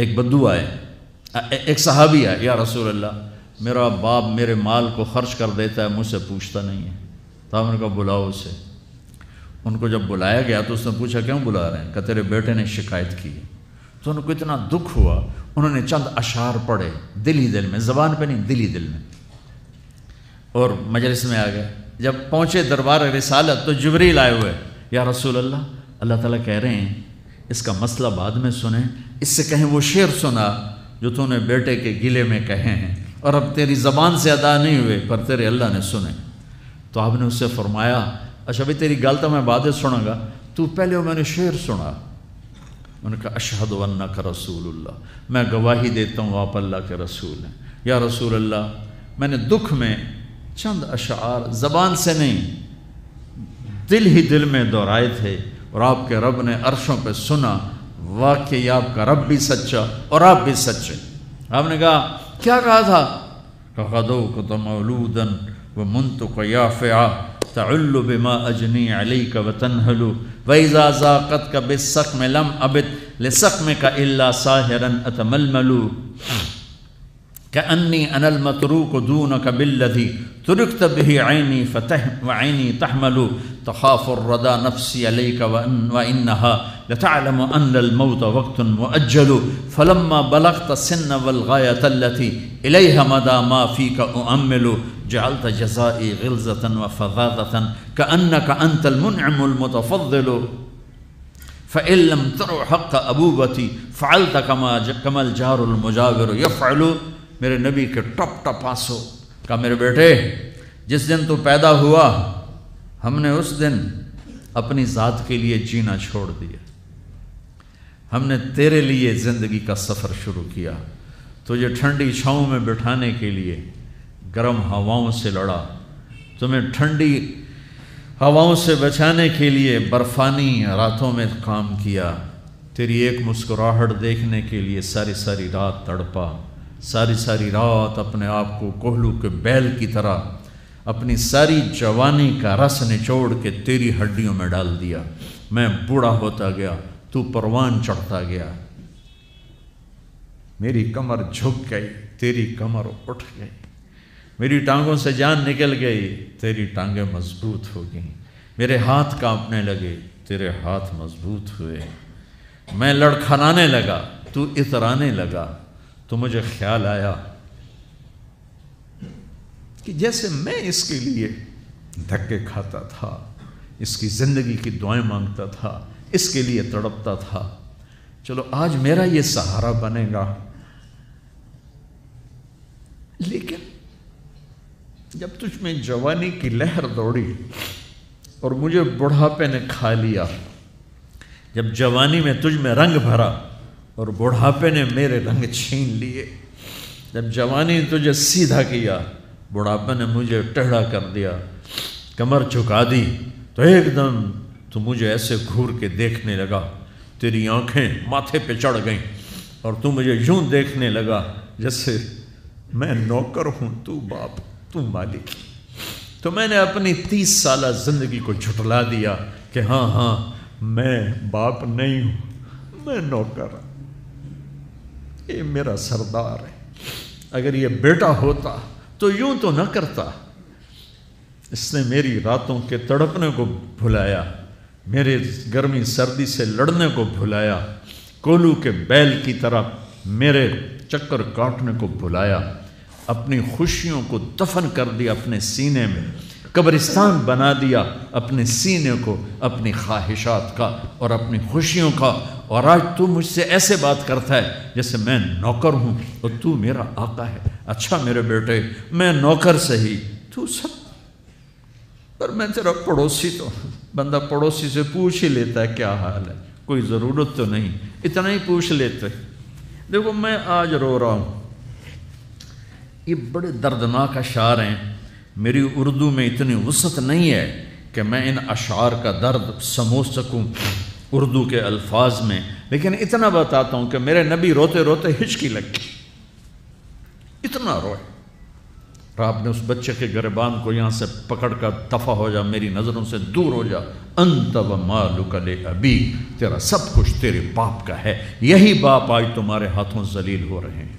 ایک بدو آئے، ایک صحابی آئے، یا رسول اللہ میرا باپ میرے مال کو خرچ کر دیتا ہے، مجھ سے پوچھتا نہیں ہے، تو آپ نے کہا بلاؤ اسے۔ ان کو جب بلایا گیا تو اس نے پوچھا کیوں بلا رہے ہیں؟ کہ تیرے بیٹے نے شکایت کی۔ تو ان کو اتنا دکھ ہوا، انہوں نے چند اشعار پڑھے دل ہی دل میں، زبان پہ نہیں، دل ہی دل میں، اور مجلس میں آ گئے۔ جب پہنچے دربار رسالت تو جبریل آئے ہوئے، یا رسول اللہ تعالیٰ کہہ رہے ہیں اس کا مسئلہ بعد میں سنیں، اس سے کہیں وہ شعر سنا جو تو نے بیٹے کے گلے میں کہے ہیں، اور اب تیری زبان سے ادا نہیں ہوئے پر تیرے اللہ نے سنے۔ تو آپ نے اس سے فرمایا اچھا بھائی تیری گل تو میں بعد میں سنوں گا، تو پہلے میں نے شعر سنا۔ انہوں نے کہا اشہد انک رسول اللہ، میں گواہی دیتا ہوں آپ اللہ کے رسول ہیں۔ یا رسول اللہ میں نے دکھ میں چند اشعار زبان سے نہیں دل ہی دل میں دہرائے تھے، اور آپ کے رب نے عرشوں پہ سنا، واقعی آپ کا رب بھی سچا اور آپ بھی سچے۔ آپ نے کہا کیا کہا تھا؟ غدوت مولودا ومنتق یافعا تعل بما اجنی علیک وتنہل واذا ذاقتک بالسقم لم ابت لسقمک الا ساہرا اتململ کأنی انا المتروک دونک بالذی ترکت به عینی وعینی تحمل تخاف الردى نفسی علیک وانها لتعلم ان الموت وقت مؤجل فلما بلغت السن والغایة التي الیها مدى ما فیک اؤمل جعلت جزائی غلظة وفظاظة كأنك انت المنعم المتفضل فإن لم تر حق ابوبتی فعلت كما الجار المجاور يفعل۔ میرے نبی کے ٹپ ٹپ آنسو، کہا میرے بیٹے جس دن تو پیدا ہوا ہم نے اس دن اپنی ذات کے لیے جینا چھوڑ دیا، ہم نے تیرے لیے زندگی کا سفر شروع کیا، تجھے ٹھنڈی چھاؤں میں بٹھانے کے لیے گرم ہواؤں سے لڑا، تمہیں ٹھنڈی ہواؤں سے بچانے کے لیے برفانی راتوں میں کام کیا، تیری ایک مسکراہٹ دیکھنے کے لیے ساری ساری رات تڑپا، ساری ساری رات اپنے آپ کو کوہلو کے بیل کی طرح اپنی ساری جوانی کا رس نچوڑ کے تیری ہڈیوں میں ڈال دیا۔ میں بوڑھا ہوتا گیا، تو پروان چڑھتا گیا، میری کمر جھک گئی، تیری کمر اٹھ گئی، میری ٹانگوں سے جان نکل گئی، تیری ٹانگیں مضبوط ہو گئیں، میرے ہاتھ کانپنے لگے، تیرے ہاتھ مضبوط ہوئے، میں لڑکھڑانے لگا، تو اترانے لگا، تو مجھے خیال آیا کہ جیسے میں اس کے لیے دھکے کھاتا تھا، اس کی زندگی کی دعائیں مانگتا تھا، اس کے لیے تڑپتا تھا، چلو آج میرا یہ سہارا بنے گا۔ لیکن جب تجھ میں جوانی کی لہر دوڑی اور مجھے بڑھاپے نے کھا لیا، جب جوانی میں تجھ میں رنگ بھرا اور بڑھاپے نے میرے رنگ چھین لیے، جب جوانی نے تجھے سیدھا کیا، بڑھاپے نے مجھے ٹیڑھا کر دیا، کمر جھکا دی، تو ایک دم تو مجھے ایسے گھور کے دیکھنے لگا، تیری آنکھیں ماتھے پہ چڑھ گئیں اور تو مجھے یوں دیکھنے لگا جیسے میں نوکر ہوں، تو باپ، تو مالک۔ تو میں نے اپنی 30 سالہ زندگی کو جھٹلا دیا کہ ہاں میں باپ نہیں ہوں، میں نوکر ہوں، یہ میرا سردار ہے، اگر یہ بیٹا ہوتا تو یوں تو نہ کرتا۔ اس نے میری راتوں کے تڑپنے کو بھلایا، میرے گرمی سردی سے لڑنے کو بھلایا، کولو کے بیل کی طرح میرے چکر کاٹنے کو بھلایا، اپنی خوشیوں کو دفن کر دیا اپنے سینے میں، قبرستان بنا دیا اپنے سینے کو، اپنی خواہشات کا اور اپنی خوشیوں کا، اور آج تو مجھ سے ایسے بات کرتا ہے جیسے میں نوکر ہوں اور تو میرا آقا ہے۔ اچھا میرے بیٹے، میں نوکر سہی، تو سب، پر میں تیرا پڑوسی تو ہوں، بندہ پڑوسی سے پوچھ ہی لیتا ہے کیا حال ہے، کوئی ضرورت تو نہیں، اتنا ہی پوچھ لیتے۔ دیکھو میں آج رو رہا ہوں، یہ بڑے دردناک اشعار ہیں، میری اردو میں اتنی وسعت نہیں ہے کہ میں ان اشعار کا درد سمجھ سکوں اردو کے الفاظ میں، لیکن اتنا بتاتا ہوں کہ میرے نبی روتے روتے ہچکی لگی، اتنا روئے، اور آپ نے اس بچے کے گریبان کو یہاں سے پکڑ کر دفع ہو جا، میری نظروں سے دور ہو جا، انت و مالک لابیک، تیرا سب کچھ تیرے باپ کا ہے، یہی باپ آج تمہارے ہاتھوں ذلیل ہو رہے ہیں۔